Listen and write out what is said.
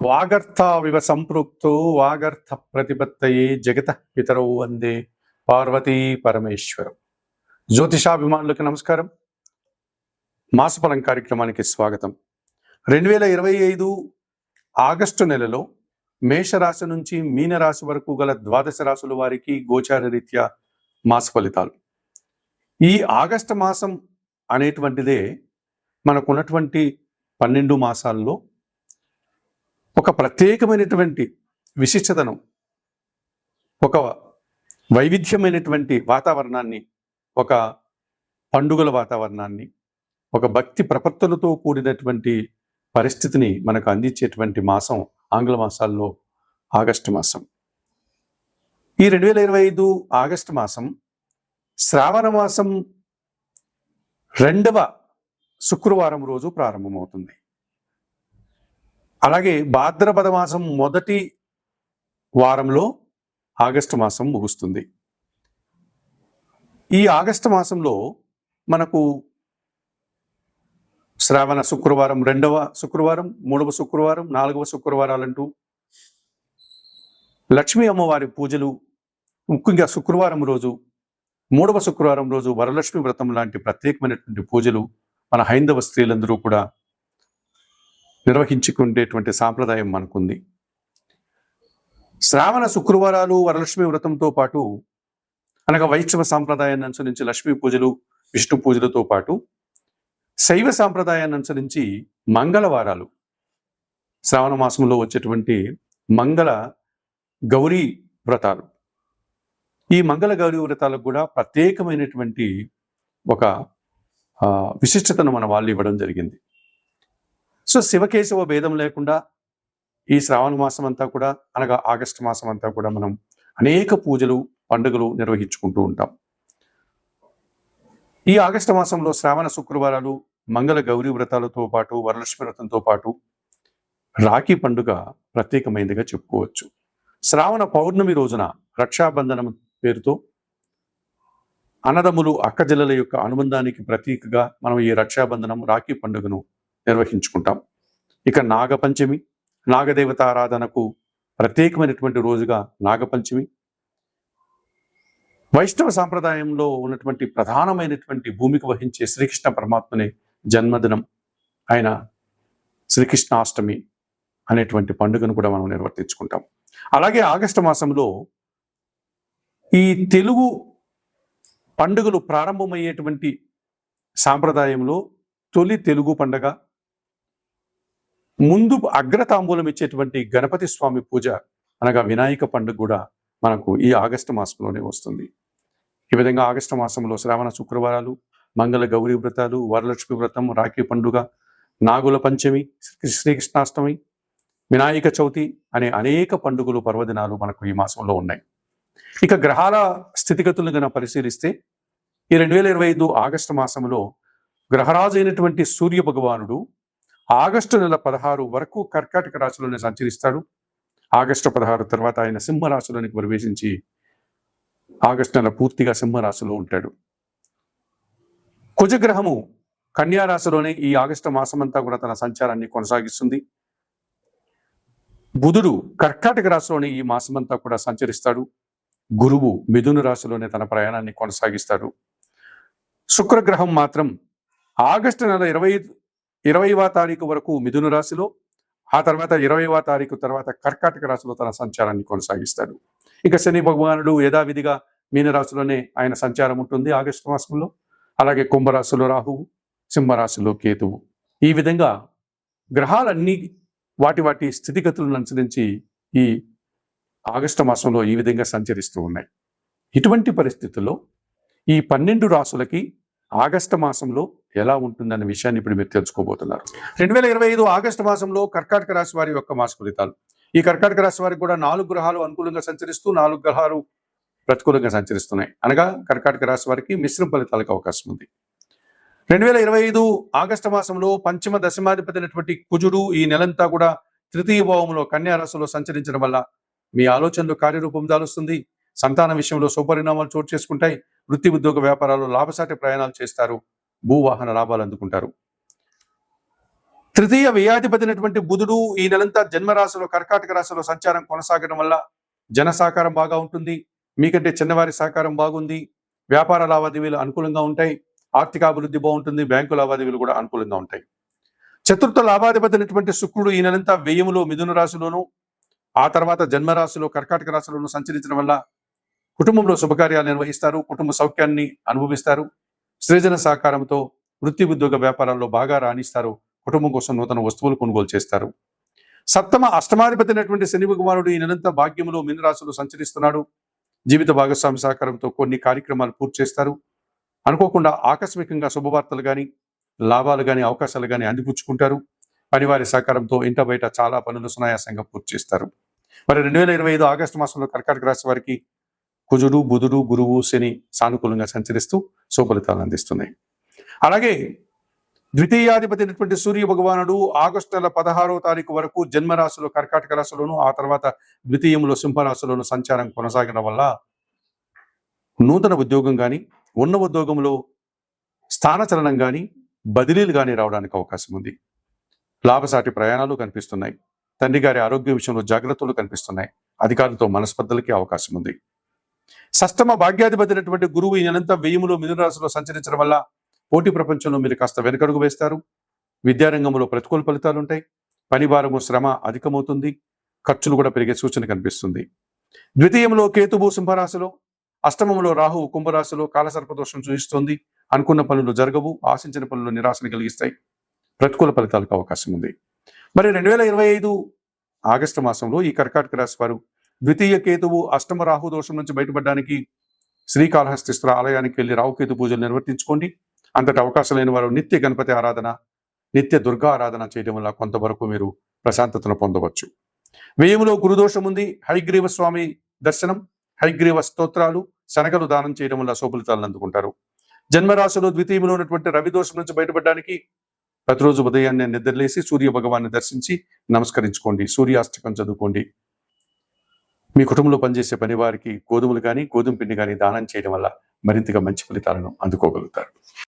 వాగర్థావివ సంపృక్తో వాగర్థ ప్రతిపత్తయే జగత పితరౌ వందే పార్వతీ పరమేశ్వరం. జ్యోతిషాభిమానులకు నమస్కారం. మాసఫలం కార్యక్రమానికి స్వాగతం. 2025 ఆగస్టు నెలలో మేషరాశి నుంచి మీనరాశి వరకు గల ద్వాదశ రాశుల వారికి గోచార రీత్యా మాస ఫలితాలు. ఈ ఆగస్టు మాసం అనేటువంటిదే మనకున్నటువంటి 12 మాసాల్లో ఒక ప్రత్యేకమైనటువంటి విశిష్టతను, ఒక వైవిధ్యమైనటువంటి వాతావరణాన్ని, ఒక పండుగల వాతావరణాన్ని, ఒక భక్తి ప్రపత్తులతో కూడినటువంటి పరిస్థితిని మనకు అందించేటువంటి మాసం ఆంగ్ల మాసాల్లో ఆగస్టు మాసం. ఈ 2025 ఆగస్టు మాసం శ్రావణ మాసం 2వ శుక్రవారం రోజు ప్రారంభమవుతుంది. అలాగే భాద్రపద మాసం మొదటి వారంలో ఆగస్టు మాసం ముగుస్తుంది. ఈ ఆగస్టు మాసంలో మనకు శ్రావణ శుక్రవారం, 2వ శుక్రవారం, 3వ శుక్రవారం, 4వ శుక్రవారాలంటూ లక్ష్మీ అమ్మవారి పూజలు, ముఖ్యంగా శుక్రవారం రోజు, 3వ శుక్రవారం రోజు వరలక్ష్మి వ్రతం లాంటి ప్రత్యేకమైనటువంటి పూజలు మన హైందవ స్త్రీలందరూ కూడా నిర్వహించుకునేటువంటి సాంప్రదాయం మనకుంది. శ్రావణ శుక్రవారాలు వరలక్ష్మి వ్రతంతో పాటు, అనగా వైష్ణవ సాంప్రదాయాన్ని అనుసరించి లక్ష్మీ పూజలు, విష్ణు పూజలతో పాటు శైవ సాంప్రదాయాన్ని అనుసరించి మంగళవారాలు, శ్రావణ మాసంలో వచ్చేటువంటి మంగళ గౌరీ వ్రతాలు, ఈ మంగళ గౌరీ వ్రతాలకు కూడా ప్రత్యేకమైనటువంటి ఒక విశిష్టతను మన వాళ్ళు ఇవ్వడం జరిగింది. సో శివకేశవ భేదం లేకుండా ఈ శ్రావణ మాసం అంతా కూడా, అనగా ఆగస్టు మాసం అంతా కూడా మనం అనేక పూజలు, పండుగలు నిర్వహించుకుంటూ ఉంటాం. ఈ ఆగస్టు మాసంలో శ్రావణ శుక్రవారాలు, మంగళ గౌరీ వ్రతాలతో పాటు వరలక్ష్మి వ్రతంతో పాటు రాఖీ పండుగ ప్రత్యేకమైనదిగా చెప్పుకోవచ్చు. శ్రావణ పౌర్ణమి రోజున రక్షాబంధనం పేరుతో అన్నదమ్ములు, అక్కజెల్లెల యొక్క అనుబంధానికి ప్రతీకగా మనం ఈ రక్షాబంధనం, రాఖీ పండుగను నిర్వహించుకుంటాం. ఇక నాగపంచమి, నాగదేవత ఆరాధనకు ప్రత్యేకమైనటువంటి రోజుగా నాగపంచమి. వైష్ణవ సాంప్రదాయంలో ఉన్నటువంటి ప్రధానమైనటువంటి భూమిక వహించే శ్రీకృష్ణ పరమాత్మనే జన్మదినం ఆయన శ్రీకృష్ణాష్టమి అనేటువంటి పండుగను కూడా మనం నిర్వర్తించుకుంటాం. అలాగే ఆగస్టు మాసంలో ఈ తెలుగు పండుగలు ప్రారంభమయ్యేటువంటి సాంప్రదాయంలో తొలి తెలుగు పండుగ, ముందు అగ్రతాంబూలం ఇచ్చేటువంటి గణపతి స్వామి పూజ, అనగా వినాయక పండుగ కూడా మనకు ఈ ఆగస్టు మాసంలోనే వస్తుంది. ఈ విధంగా ఆగస్టు మాసంలో శ్రావణ శుక్రవారాలు, మంగళ గౌరీ వ్రతాలు, వరలక్ష్మి వ్రతం, రాఖీ పండుగ, నాగుల పంచమి, శ్రీకృష్ణాష్టమి, వినాయక చవితి అనే అనేక పండుగలు, పర్వదినాలు మనకు ఈ మాసంలో ఉన్నాయి. ఇక గ్రహాల స్థితిగతులను కనుక పరిశీలిస్తే ఈ 2025 ఆగస్టు మాసంలో గ్రహరాజు అయినటువంటి సూర్య భగవానుడు ఆగస్టు నెల 16 వరకు కర్కాటక రాశిలోనే సంచరిస్తాడు. ఆగస్టు 16 తర్వాత ఆయన సింహరాశిలోనికి ప్రవేశించి ఆగస్టు నెల పూర్తిగా సింహరాశిలో ఉంటాడు. కుజగ్రహము కన్యారాశిలోనే ఈ ఆగస్టు మాసమంతా కూడా తన సంచారాన్ని కొనసాగిస్తుంది. బుధుడు కర్కాటక రాశిలోనే ఈ మాసమంతా కూడా సంచరిస్తాడు. గురువు మిథున రాశిలోనే తన ప్రయాణాన్ని కొనసాగిస్తాడు. శుక్రగ్రహం మాత్రం ఆగస్టు నెల 20వ తారీఖు వరకు మిథున రాశిలో, ఆ తర్వాత 20వ తారీఖు తర్వాత కర్కాటక రాశిలో తన సంచారాన్ని కొనసాగిస్తాడు. ఇక శని భగవానుడు యథావిధిగా మీనరాశిలోనే ఆయన సంచారం ఉంటుంది ఆగస్టు మాసంలో. అలాగే కుంభరాశిలో రాహువు, సింహరాశిలో కేతువు. ఈ విధంగా గ్రహాలన్నీ వాటి స్థితిగతులను అనుసరించి ఈ ఆగస్టు మాసంలో ఈ విధంగా సంచరిస్తూ ఉన్నాయి. ఇటువంటి పరిస్థితుల్లో ఈ 12 రాశులకి ఆగస్టు మాసంలో ఎలా ఉంటుందన్న విషయాన్ని ఇప్పుడు మీరు తెలుసుకోబోతున్నారు. 2025 ఆగస్టు మాసంలో కర్కాటక రాశి వారి యొక్క మాస ఫలితాలు. ఈ కర్కాటక రాశి వారికి కూడా 4 గ్రహాలు అనుకూలంగా సంచరిస్తూ 4 గ్రహాలు ప్రతికూలంగా సంచరిస్తున్నాయి. అనగా కర్కాటక రాశి వారికి మిశ్రమ ఫలితాలకు అవకాశం ఉంది. 2025 ఆగస్టు మాసంలో పంచమ దశమాధిపతి అయినటువంటి కుజుడు ఈ నెలంతా కూడా తృతీయ భావంలో కన్యా రాశిలో సంచరించడం వల్ల మీ ఆలోచనలు కార్యరూపం దాలుస్తుంది. సంతాన విషయంలో శుభపరిణామాలు చోటు చేసుకుంటాయి. వృత్తి, ఉద్యోగ, వ్యాపారాలు లాభసాటి ప్రయాణాలు చేస్తారు. భూవాహన లాభాలు అందుకుంటారు. తృతీయ వ్యయాధిపతి అయినటువంటి బుధుడు ఈ నెలంతా జన్మరాశిలో కర్కాటక రాశిలో సంచారం కొనసాగడం వల్ల జన సహకారం బాగా ఉంటుంది. మీకంటే చిన్నవారి సహకారం బాగుంది. వ్యాపార లావాదేవీలు అనుకూలంగా ఉంటాయి. ఆర్థిక అభివృద్ధి బాగుంటుంది. బ్యాంకు లావాదేవీలు కూడా అనుకూలంగా ఉంటాయి. చతుర్థ లాభాధిపతి అయినటువంటి శుక్రుడు ఈ నెలంతా వ్యయములో మిథున రాశిలోను, ఆ తర్వాత జన్మరాశిలో కర్కాటక రాశిలోను సంచరించడం వల్ల కుటుంబంలో శుభకార్యాలు నిర్వహిస్తారు. కుటుంబ సౌఖ్యాన్ని అనుభవిస్తారు. సృజన సహకారంతో వృత్తి ఉద్యోగ వ్యాపారాల్లో బాగా రాణిస్తారు. కుటుంబం కోసం నూతన వస్తువులు కొనుగోలు చేస్తారు. సప్తమ అష్టమాధిపతి అయినటువంటి శని భగవానుడు ఈ నెలంతా భాగ్యములో మీనరాశిలో సంచరిస్తున్నాడు. జీవిత భాగస్వామి సహకారంతో కొన్ని కార్యక్రమాలు పూర్తి చేస్తారు. అనుకోకుండా ఆకస్మికంగా శుభవార్తలు కానీ, లాభాలు కానీ, అవకాశాలు కానీ అందిపుచ్చుకుంటారు. పనివారి సహకారంతో ఇంట బయట చాలా పనులు సునాయాసంగా పూర్తి చేస్తారు. మరి 2025 ఆగస్టు మాసంలో కర్కాటక రాశి వారికి కుజుడు, బుధుడు, గురువు, శని సానుకూలంగా సంచరిస్తూ శుభఫలితాలు అందిస్తున్నాయి. అలాగే ద్వితీయాధిపతి అయినటువంటి సూర్య భగవానుడు ఆగస్టు నెల 16వ తారీఖు వరకు జన్మరాశిలో కర్కాటక రాశిలోను, ఆ తర్వాత ద్వితీయంలో సింహరాశిలోను సంచారం కొనసాగడం వల్ల నూతన ఉద్యోగం కానీ, ఉన్న ఉద్యోగంలో స్థానచలనం కానీ, బదిలీలు కానీ రావడానికి అవకాశం ఉంది. లాభసాటి ప్రయాణాలు కనిపిస్తున్నాయి. తండ్రి గారి ఆరోగ్య విషయంలో జాగ్రత్తలు కనిపిస్తున్నాయి. అధికారులతో మనస్పర్ధలకి అవకాశం ఉంది. షష్టమ భాగ్యాధిపతి అయినటువంటి గురువు ఈ నెలంతా వ్యయములో మిథున రాశిలో సంచరించడం వల్ల పోటీ ప్రపంచంలో మీరు కాస్త వెనుకడుగు వేస్తారు. విద్యారంగంలో ప్రతికూల ఫలితాలు ఉంటాయి. పనిభారము, శ్రమ అధికమవుతుంది. ఖర్చులు కూడా పెరిగే సూచన కనిపిస్తుంది. ద్వితీయంలో కేతువు సింహరాశిలో, అష్టమంలో రాహువు కుంభరాశిలో కాలసర్పదోషం సూచిస్తోంది. అనుకున్న పనులు జరగవు. ఆశించిన పనులు నిరాశను కలిగిస్తాయి. ప్రతికూల ఫలితాలకు అవకాశం ఉంది. మరి 2025 ఆగస్టు మాసంలో ఈ కర్కాటక రాశి వారు ద్వితీయ కేతువు అష్టమ రాహు దోషం నుంచి బయటపడడానికి శ్రీకాళహస్తీశ్వర ఆలయానికి వెళ్ళి రాహుకేతు పూజలు నిర్వర్తించుకోండి. అంతటి అవకాశం లేని వారు నిత్య గణపతి ఆరాధన, నిత్య దుర్గా ఆరాధన చేయడం వల్ల కొంతవరకు మీరు ప్రశాంతతను పొందవచ్చు. వ్యయములో గురుదోషం ఉంది. హయగ్రీవ స్వామి దర్శనం, హయగ్రీవ స్తోత్రాలు, శనగలు దానం చేయడం వల్ల శుభఫలితాలను అందుకుంటారు. జన్మరాశిలో ద్వితీయంలో ఉన్నటువంటి రవి దోషం నుంచి బయటపడడానికి ప్రతిరోజు ఉదయాన్నే నిద్రలేసి సూర్య భగవాన్ని దర్శించి నమస్కరించుకోండి. సూర్యాష్టకం చదువుకోండి. మీ కుటుంబంలో పనిచేసే పని వారికి గోధుమలు కానీ, గోధుమ పిండి కానీ దానం చేయడం వల్ల మరింతగా మంచి ఫలితాలను అందుకోగలుగుతారు.